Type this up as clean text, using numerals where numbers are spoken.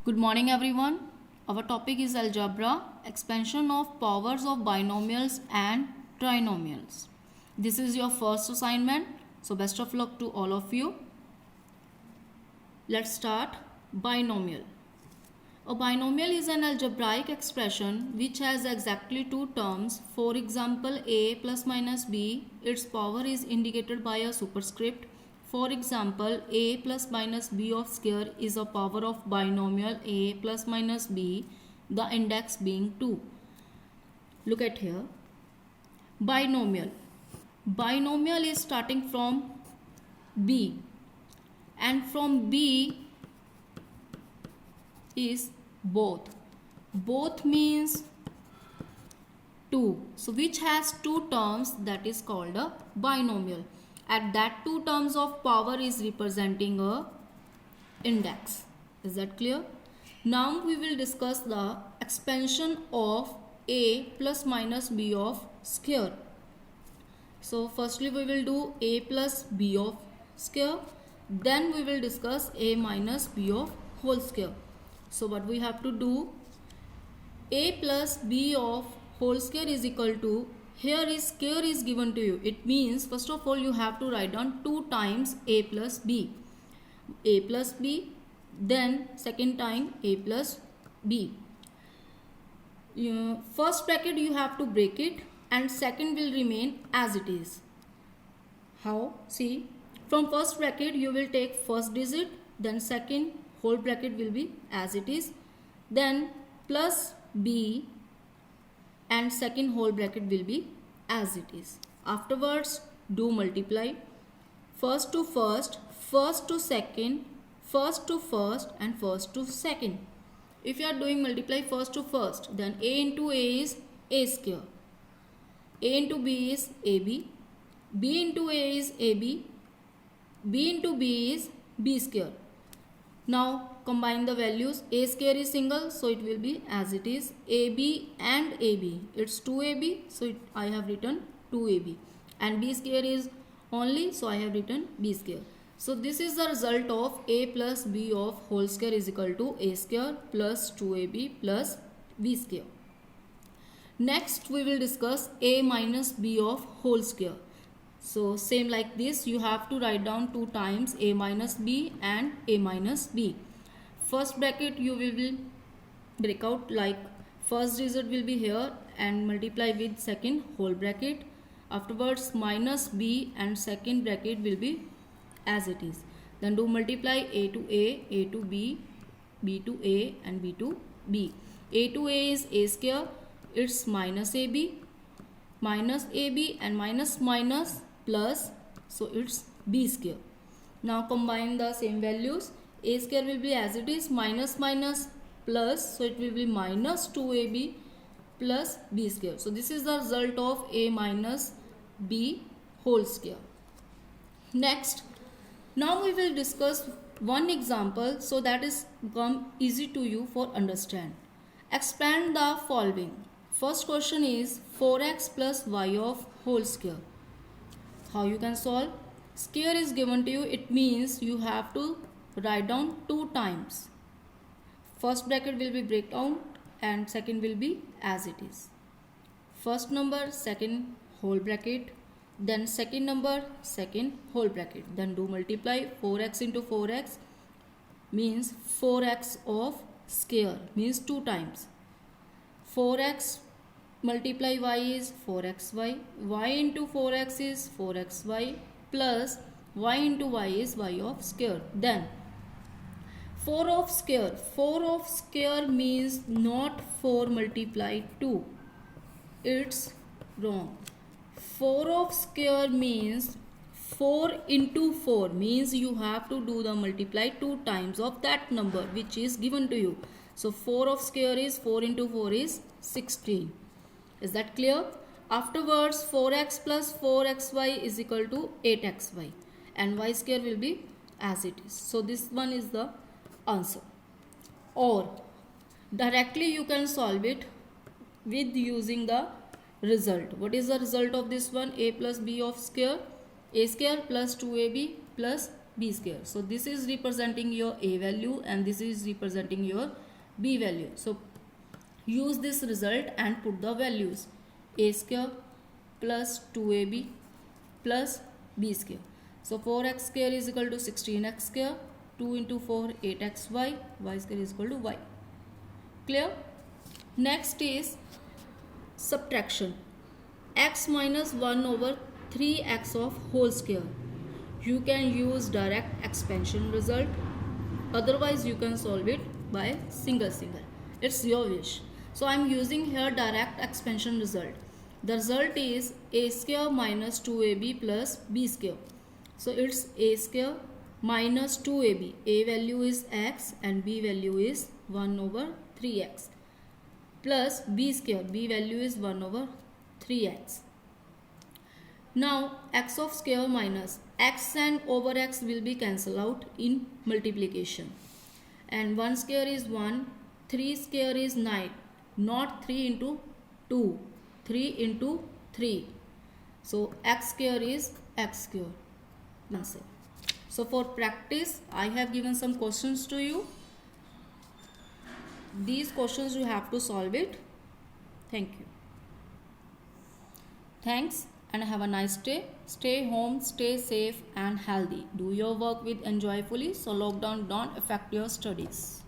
Good morning everyone. Our topic is algebra, expansion of powers of binomials and trinomials. This is your first assignment, so best of luck to all of you. Let's start. Binomial. A binomial is an algebraic expression which has exactly two terms. For example, a plus minus b, its power is indicated by a superscript. For example, a plus minus b of square is a power of binomial a plus minus b, the index being 2. Look at here. Binomial. Binomial is starting from b, and from b is both. Both means 2. So which has two terms, that is called a binomial. At that two terms of power is representing a index. Is that clear? Now we will discuss the expansion of a plus minus b of square. So firstly we will do a plus b of square. Then we will discuss a minus b of whole square. So what we have to do, a plus b of whole square is equal to, here is square is given to you. It means first of all you have to write down 2 times a plus b. A plus b, then second time a plus b. First bracket you have to break it and second will remain as it is. How? See, from first bracket you will take first digit, then second whole bracket will be as it is, then plus b and second whole bracket will be as it is. Afterwards do multiply first to first, first to second, first to first and first to second. If you are doing multiply first to first, then a into a is a square, a into b is ab, b into a is ab, b into b is b square. Now combine the values. A square is single, so it will be as it is. AB and AB, it's 2AB, so I have written 2AB. And B square is only, so I have written B square. So this is the result of a plus b of whole square is equal to a square plus 2AB plus B square. Next we will discuss a minus b of whole square. So same like this, you have to write down 2 times a minus b and a minus b. First bracket you will break out, like first digit will be here and multiply with second whole bracket. Afterwards minus b and second bracket will be as it is. Then do multiply a to a to b, b to a and b to b. A to a is a square, it's minus ab and minus minus plus, so it's b square. Now combine the same values. A square will be as it is, minus minus plus, so it will be minus 2ab plus b square. So this is the result of a minus b whole square. Next, now we will discuss one example so that is become easy to you for understand. Expand the following. First question is 4x plus y of whole square. How you can solve? Square is given to you, it means you have to write down 2 times. First bracket will be break down and second will be as it is. First number, second whole bracket, then second number, second whole bracket. Then do multiply 4x into 4x means 4x of square means 2 times. 4x multiply y is 4xy, y into 4x is 4xy plus y into y is y of square. Then 4 of square means not 4 multiply 2, it's wrong. 4 of square means 4 into 4 means you have to do the multiply 2 times of that number which is given to you. So 4 of square is 4 into 4 is 16. Is that clear? Afterwards 4x plus 4xy is equal to 8xy and y square will be as it is. So this one is the answer. Or directly you can solve it with using the result. What is the result of this one? A plus b of square, a square plus 2ab plus b square. So this is representing your a value and this is representing your b value. So use this result and put the values. A square plus 2ab plus b square. So 4x square is equal to 16x square. 2 into 4, 8xy. Y square is equal to y. Clear? Next is subtraction. X minus 1 over 3x of whole square. You can use direct expansion result. Otherwise you can solve it by single. It's your wish. So I am using here direct expansion result. The result is a square minus 2ab plus b square. So it's a square minus 2ab. A value is x and b value is 1 over 3x. Plus b square. B value is 1 over 3x. Now x of square minus x and over x will be cancelled out in multiplication. And 1 square is 1. 3 square is 9. Not 3 into 2. 3 into 3. So x square is x square. Answer. So for practice, I have given some questions to you. These questions you have to solve it. Thank you. Thanks and have a nice day. Stay home, stay safe and healthy. Do your work with enjoyfully so lockdown don't affect your studies.